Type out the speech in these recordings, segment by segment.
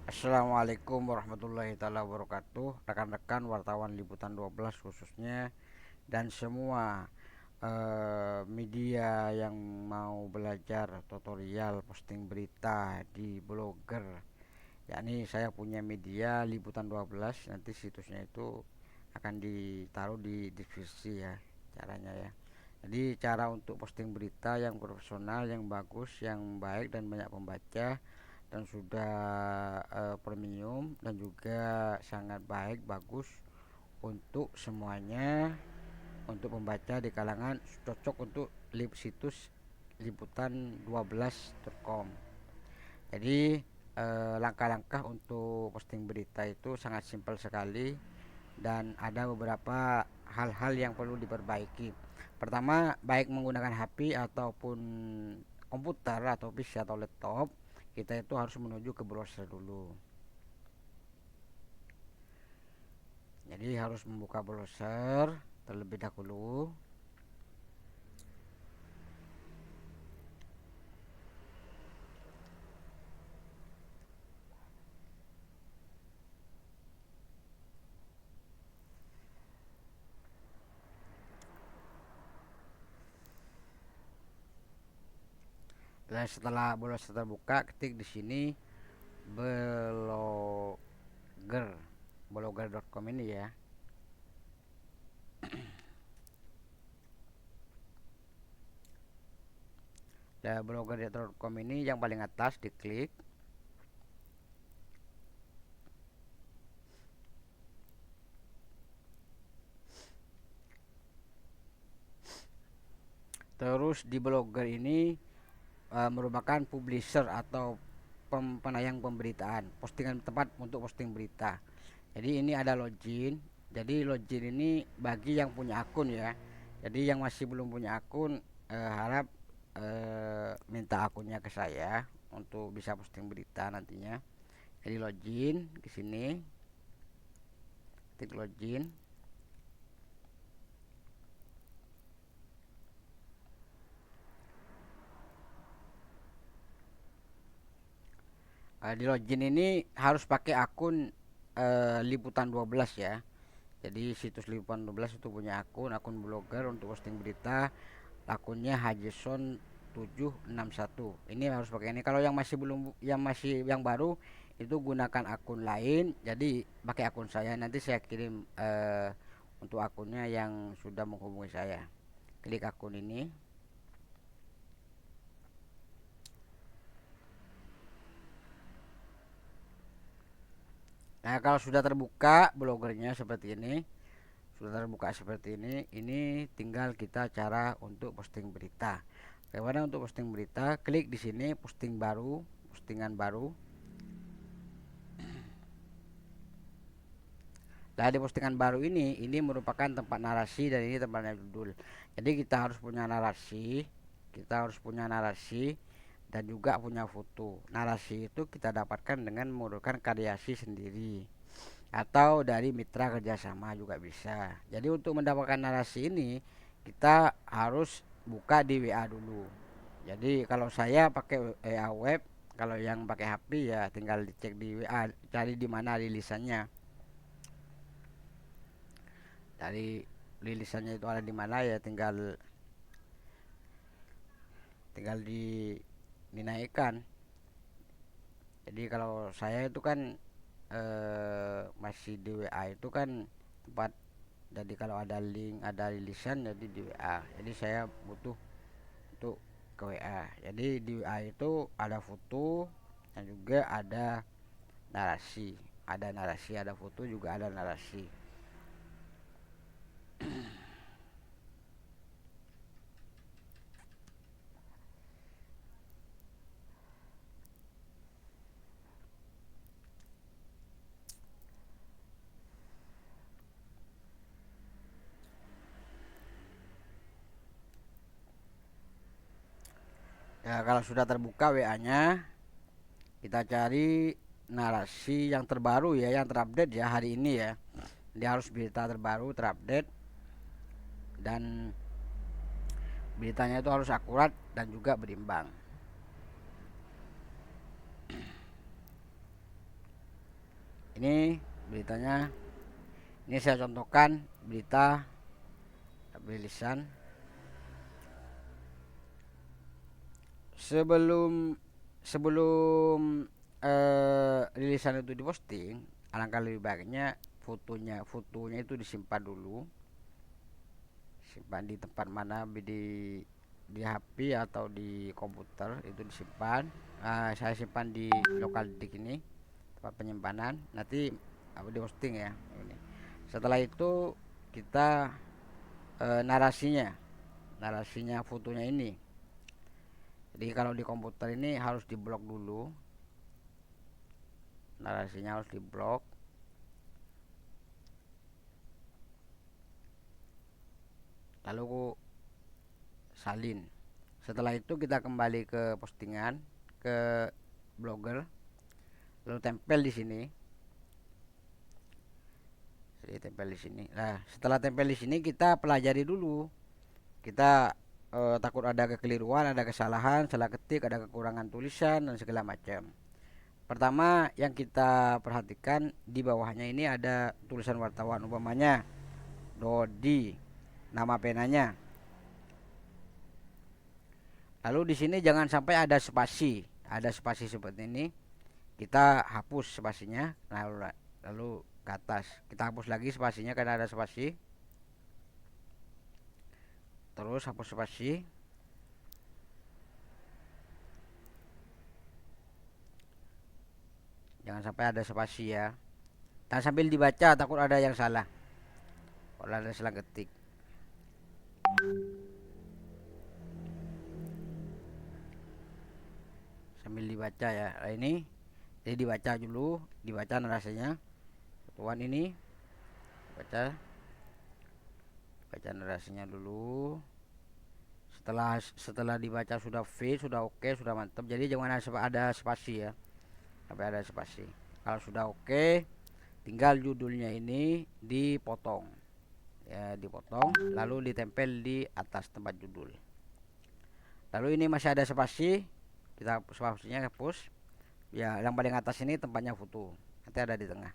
Assalamualaikum warahmatullahi taala wabarakatuh. Rekan-rekan wartawan Liputan 12 khususnya dan semua media yang mau belajar tutorial posting berita di blogger. Yakni saya punya media Liputan 12, nanti situsnya itu akan ditaruh di deskripsi ya caranya ya. Jadi cara untuk posting berita yang profesional, yang bagus, yang baik dan banyak pembaca dan sudah premium dan juga sangat baik bagus untuk semuanya, untuk membaca di kalangan cocok untuk situs liputan12.com. Jadi langkah-langkah untuk posting berita itu sangat simpel sekali dan ada beberapa hal-hal yang perlu diperbaiki. Pertama, baik menggunakan HP ataupun komputer atau PC atau laptop, kita itu harus menuju ke browser dulu. Jadi harus membuka browser terlebih dahulu. Dan setelah browser terbuka, ketik di sini blogger blogger.com ini ya. Dan blogger.com ini yang paling atas diklik. Terus di blogger ini merupakan publisher atau penayang pemberitaan, postingan tempat untuk posting berita. Jadi ini ada login. Jadi login ini bagi yang punya akun ya. Jadi yang masih belum punya akun harap minta akunnya ke saya untuk bisa posting berita nantinya. Jadi login ke sini, klik login. Di login ini harus pakai akun Liputan 12 ya. Jadi situs Liputan 12 itu punya akun blogger untuk posting berita. Akunnya Hajeson 761. Ini harus pakai ini. Kalau yang masih belum, yang baru itu gunakan akun lain. Jadi pakai akun saya. Nanti saya kirim untuk akunnya yang sudah menghubungi saya. Klik akun ini. Nah, kalau sudah terbuka blogernya seperti ini, ini tinggal kita cara untuk posting berita. Bagaimana untuk posting berita? Klik di sini posting baru, postingan baru. Nah, di postingan baru ini merupakan tempat narasi dan ini tempatnya judul. Jadi kita harus punya narasi dan juga punya foto. Narasi itu kita dapatkan dengan menggunakan kreasi sendiri atau dari mitra kerjasama juga bisa. Jadi untuk mendapatkan narasi ini kita harus buka di WA dulu. Jadi kalau saya pakai WA web, kalau yang pakai HP ya tinggal dicek di WA, cari di mana rilisannya. Dari rilisannya itu ada di mana ya tinggal tinggal dinaikkan. Jadi kalau saya itu kan masih di WA itu kan tempat, jadi kalau ada link ada rilisan jadi di WA. Jadi saya butuh untuk ke WA. Jadi di WA itu ada foto dan juga ada narasi. Ada narasi, ada foto juga ada narasi. Ya, kalau sudah terbuka WA-nya, kita cari narasi yang terbaru ya, yang terupdate ya hari ini ya. Dia harus berita terbaru, terupdate, dan beritanya itu harus akurat dan juga berimbang. Ini beritanya. Ini saya contohkan berita rilisan sebelum sebelum rilisan itu diposting. Alangkah lebih baiknya fotonya itu disimpan dulu, simpan di tempat mana, di HP atau di komputer itu disimpan. Saya simpan di lokal disk ini, tempat penyimpanan, nanti di posting ya ini. Setelah itu kita narasinya fotonya ini. Jadi kalau di komputer ini harus diblok dulu, narasinya harus diblok. Lalu salin. Setelah itu kita kembali ke postingan, ke blogger, lalu tempel di sini. Jadi tempel di sini. Nah, setelah tempel di sini kita pelajari dulu. Kita takut ada kekeliruan, ada kesalahan, salah ketik, ada kekurangan tulisan dan segala macam. Pertama yang kita perhatikan di bawahnya ini ada tulisan wartawan, umpamanya Dodi, nama penanya. Lalu di sini jangan sampai ada spasi seperti ini. Kita hapus spasinya, lalu ke atas kita hapus lagi spasinya karena ada spasi. Terus hapus spasi. Jangan sampai ada spasi ya. Dan sambil dibaca, takut ada yang salah. Kalau ada salah ketik. Sambil dibaca ya. Nah, ini jadi dibaca dulu, dibaca narasinya. Tuan ini baca narasinya dulu. Setelah dibaca sudah fit, sudah oke, sudah mantap. Jadi jangan ada spasi ya. Sampai ada spasi. Kalau sudah oke, tinggal judulnya ini dipotong. Ya, dipotong lalu ditempel di atas tempat judul. Lalu ini masih ada spasi, kita spasinya hapus. Ya, yang paling atas ini tempatnya foto. Nanti ada di tengah.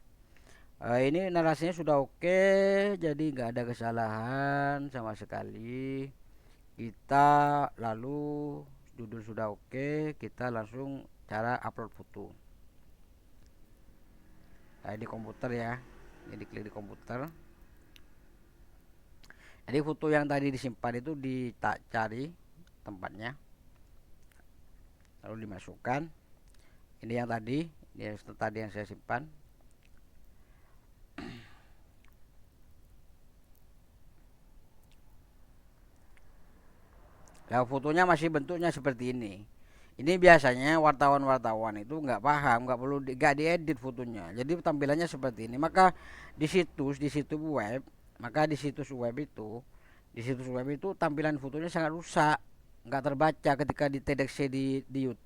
Ini narasinya sudah oke, jadi nggak ada kesalahan sama sekali. Kita lalu judul sudah oke, kita langsung cara upload foto. Di komputer ya, ini diklik di komputer. Jadi foto yang tadi disimpan itu dicari tempatnya, lalu dimasukkan. Ini yang tadi yang saya simpan. Nah, fotonya masih bentuknya seperti ini. Ini biasanya wartawan itu nggak paham, nggak diedit fotonya. Jadi tampilannya seperti ini. Maka di situs web, di situs web itu tampilan fotonya sangat rusak, nggak terbaca ketika dideteksi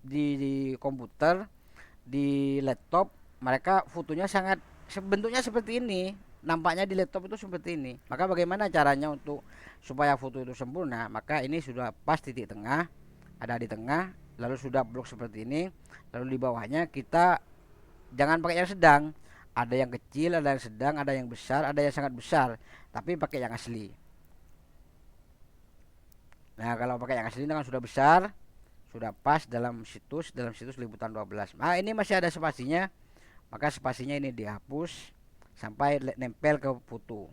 di komputer, di laptop. Mereka fotonya sangat bentuknya seperti ini. Nampaknya di laptop itu seperti ini. Maka bagaimana caranya untuk supaya foto itu sempurna? Maka ini sudah pas titik tengah, ada di tengah, lalu sudah blok seperti ini. Lalu di bawahnya kita jangan pakai yang sedang. Ada yang kecil, ada yang sedang, ada yang besar, ada yang sangat besar. Tapi pakai yang asli. Nah, kalau pakai yang asli kan sudah besar, sudah pas dalam situs liputan 12. Nah, ini masih ada spasinya. Maka spasinya ini dihapus sampai nempel ke foto.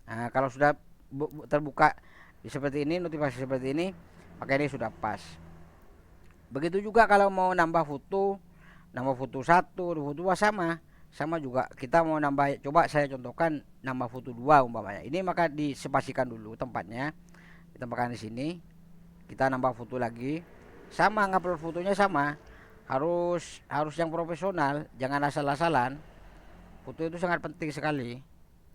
Nah, kalau sudah terbuka seperti ini, notifikasi seperti ini, maka ini sudah pas. Begitu juga kalau mau nambah foto 1, foto 2 sama juga. Kita mau nambah, coba saya contohkan nambah foto 2 umpamanya. Ini maka dispasikan dulu tempatnya. Ditempatkan di sini. Kita nambah foto lagi. Sama, ngupload fotonya sama. Harus yang profesional, jangan asal-asalan. Foto itu sangat penting sekali.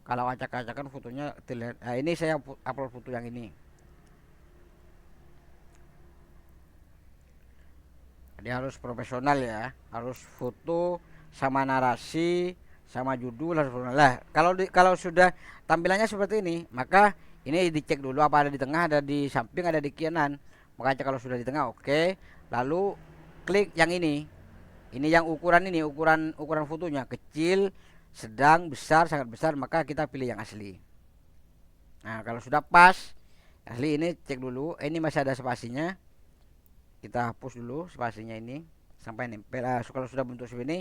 Kalau acak-acakan fotonya terlihat. Nah, ini saya upload foto yang ini. Jadi harus profesional ya. Harus foto sama narasi, sama judul harus profesional. Lah, kalau sudah tampilannya seperti ini, maka ini dicek dulu apa ada di tengah, ada di samping, ada di kanan. Makanya kalau sudah di tengah oke. Lalu klik yang ini. Ini yang ukuran fotonya kecil, sedang, besar, sangat besar, maka kita pilih yang asli. Nah, kalau sudah pas asli ini cek dulu, ini masih ada spasinya, kita hapus dulu spasinya ini sampai nempel. Kalau sudah bentuk seperti ini,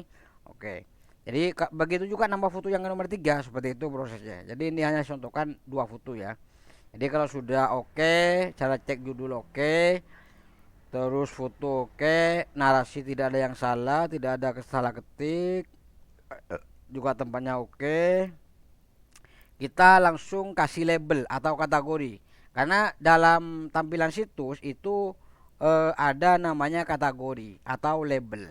oke. Jadi begitu juga nambah foto yang nomor 3, seperti itu prosesnya. Jadi ini hanya contohkan 2 foto ya. Jadi kalau sudah oke, cara cek judul oke, terus foto oke, narasi tidak ada yang salah, tidak ada salah ketik, juga tempatnya oke, kita langsung kasih label atau kategori. Karena dalam tampilan situs itu ada namanya kategori atau label.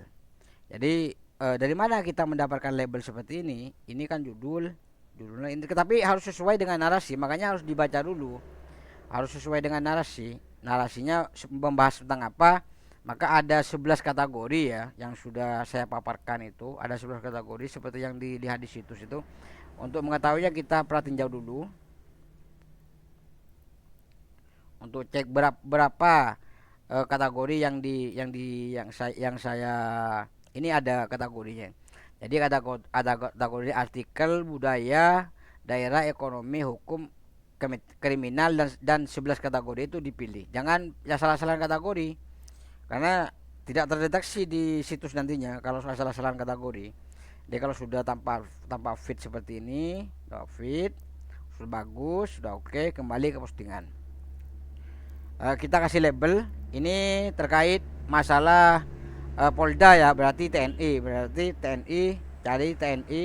Jadi dari mana kita mendapatkan label seperti ini? Ini kan judulnya ini, tapi harus sesuai dengan narasi, makanya harus dibaca dulu. Harus sesuai dengan narasinya membahas tentang apa. Maka ada 11 kategori ya yang sudah saya paparkan, itu ada 11 kategori seperti yang dilihat di situs itu. Untuk mengetahuinya kita perhatiin jauh dulu untuk cek berapa kategori yang saya ini ada kategorinya. Jadi ada kategori artikel, budaya, daerah, ekonomi, hukum, kriminal, dan 11 kategori itu dipilih. Jangan ya salah-salah kategori, karena tidak terdeteksi di situs nantinya kalau salah-salah kategori. Jadi kalau sudah tanpa fit seperti ini, sudah fit, sudah bagus, sudah oke, kembali ke postingan. Kita kasih label. Ini terkait masalah Polda ya, berarti TNI, cari TNI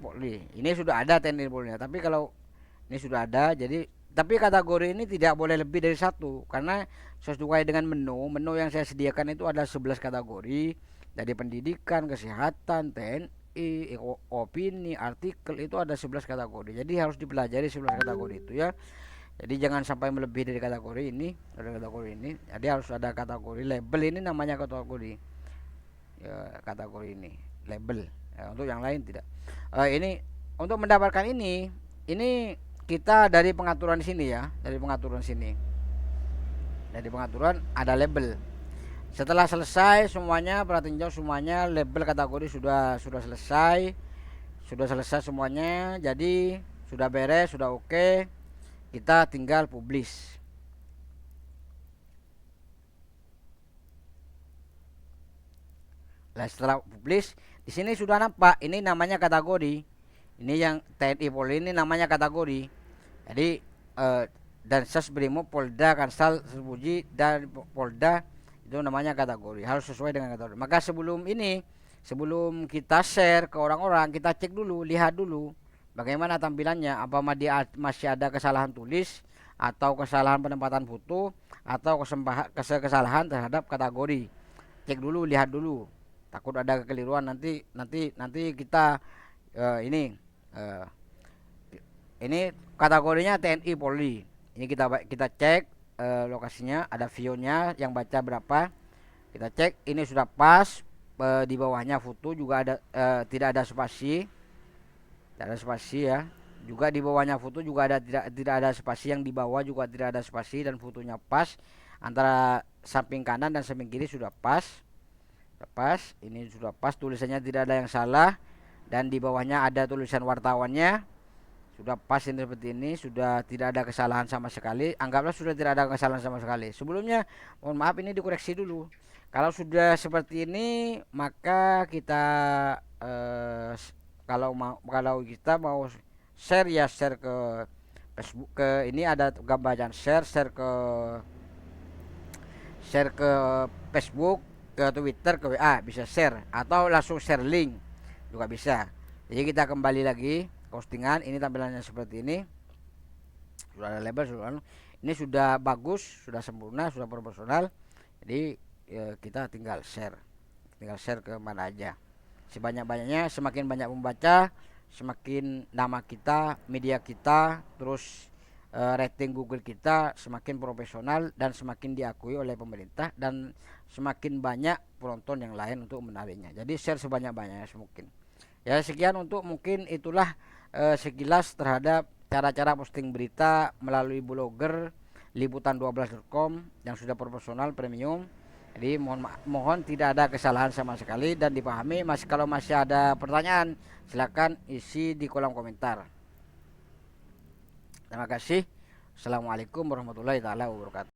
Polri. Ini sudah ada TNI Polri, tapi kalau ini sudah ada, jadi tapi kategori ini tidak boleh lebih dari 1, karena sesuai dengan menu yang saya sediakan itu ada 11 kategori, dari pendidikan, kesehatan, TNI, opini, artikel, itu ada 11 kategori. Jadi harus dipelajari 11 kategori itu ya. Jadi jangan sampai melebihi dari kategori ini. Jadi harus ada kategori label, ini namanya kategori ya, kategori ini label ya, untuk yang lain tidak. Ini untuk mendapatkan ini kita dari pengaturan sini ya, dari pengaturan ada label. Setelah selesai semuanya, perhatiin jauh semuanya, label kategori sudah selesai semuanya. Jadi sudah beres, sudah oke. Kita tinggal publish. Nah, setelah publish, di sini sudah nampak ini namanya kategori. Ini yang TNI Polri ini namanya kategori. Jadi dan Sas Brimob, Polda, Kalsel, Sepuji, dan Polda, itu namanya kategori. Harus sesuai dengan kategori. Maka sebelum kita share ke orang-orang, kita cek dulu, lihat dulu bagaimana tampilannya. Apa masih ada kesalahan tulis, atau kesalahan penempatan foto, atau kesalahan terhadap kategori. Cek dulu, lihat dulu. Takut ada kekeliruan nanti kita ini kategorinya TNI Polri. Ini kita cek lokasinya, ada view-nya yang baca berapa. Kita cek ini sudah pas. Di bawahnya foto juga ada tidak ada spasi. Tidak ada spasi ya. Juga di bawahnya foto juga ada tidak ada spasi, yang di bawah juga tidak ada spasi, dan fotonya pas. Antara samping kanan dan samping kiri sudah pas. Ini sudah pas, tulisannya tidak ada yang salah, dan di bawahnya ada tulisan wartawannya. Sudah pas ini seperti ini, sudah tidak ada kesalahan sama sekali. Anggaplah sudah tidak ada kesalahan sama sekali. Sebelumnya mohon maaf, ini dikoreksi dulu. Kalau sudah seperti ini, maka kita kalau kita mau share ya, share ke Facebook, ke ini ada gambaran share ke Facebook, ke Twitter, ke WA bisa share, atau langsung share link juga bisa. Jadi kita kembali lagi postingan, ini tampilannya seperti ini. Sudah ada label, ini sudah bagus, sudah sempurna, sudah proporsional. Jadi kita tinggal share ke mana aja, sebanyak-banyaknya. Semakin banyak membaca, semakin nama kita, media kita, terus rating Google kita semakin profesional dan semakin diakui oleh pemerintah, dan semakin banyak penonton yang lain untuk menariknya. Jadi share sebanyak-banyaknya mungkin. Ya, sekian untuk mungkin itulah sekilas terhadap cara-cara posting berita melalui blogger liputan12.com yang sudah profesional premium. Jadi mohon tidak ada kesalahan sama sekali dan dipahami. Kalau masih ada pertanyaan, silakan isi di kolom komentar. Terima kasih. Assalamualaikum warahmatullahi taala wabarakatuh.